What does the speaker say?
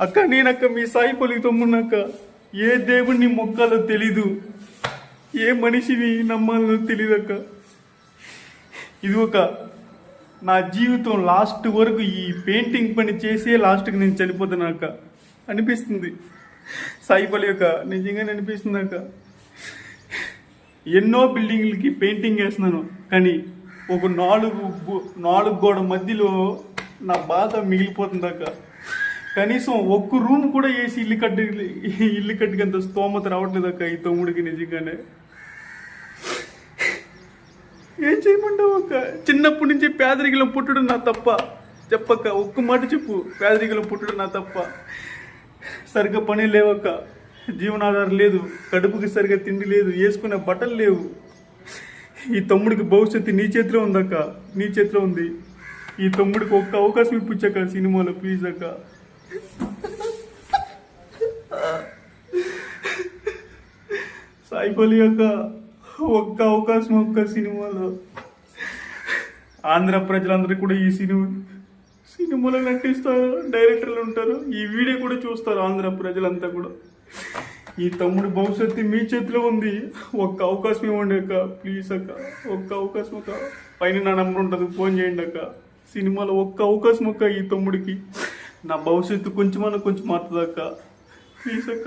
అక్క నేనక్క మీ సాయి పల్లి తమ్మునక్క. ఏ దేవుణ్ణి మొక్కాలో తెలీదు, ఏ మనిషిని నమ్మాలో తెలియదక్క. ఇది ఒక నా జీవితం లాస్ట్ వరకు ఈ పెయింటింగ్ పని చేసే లాస్ట్కి నేను చనిపోతానక్క అనిపిస్తుంది. సాయిపల్లి యొక్క నిజంగానే అనిపిస్తుంది అక్క. ఎన్నో బిల్డింగ్లకి పెయింటింగ్ వేస్తున్నాను, కానీ ఒక నాలుగు గోడ మధ్యలో నా బాధ మిగిలిపోతుంది అక్క. కనీసం ఒక్క రూమ్ కూడా వేసి ఇల్లు కట్టుకంత స్తోమత రావట్లేదు అక్క ఈ తమ్ముడికి. నిజంగానే ఏం చేయమంటావు అక్క? చిన్నప్పటి నుంచి పేదరికలం పుట్టడం నా తప్ప చెప్పక్క, ఒక్క మాట చెప్పు. పేదరికలం పుట్టడం నా తప్ప. సరిగ్గా పని లేవక్క, జీవనాధారం లేదు, కడుపుకి సరిగ్గా తిండి లేదు, వేసుకునే బట్టలు లేవు. ఈ తమ్ముడికి భవిష్యత్తు నీ చేతిలో ఉందక్క, నీ చేతిలో ఉంది. ఈ తమ్ముడికి ఒక్క అవకాశం ఇప్పించక్క సినిమాలో ప్లీజ్ అక్క. సాయిపల్లి అక్క ఒక్క అవకాశం, ఒక్క సినిమాలో. ఆంధ్ర ప్రజలందరూ కూడా ఈ సినిమాలో నటిస్తారు, డైరెక్టర్లు ఉంటారు, ఈ వీడియో కూడా చూస్తారు ఆంధ్ర ప్రజలంతా కూడా. ఈ తమ్ముడు భవిష్యత్తు మీ చేతిలో ఉంది. ఒక్క అవకాశం ఇవ్వండి అక్క ప్లీజ్ అక్క, ఒక్క అవకాశం అక్క. పైన నా నంబర్ ఉంటుంది, ఫోన్ చేయండి అక్క. సినిమాలో ఒక్క అవకాశం అక్క ఈ తమ్ముడికి. నా భవిష్యత్తు కొంచెం మారుతుంది అక్క ప్లీజ్ అక్క.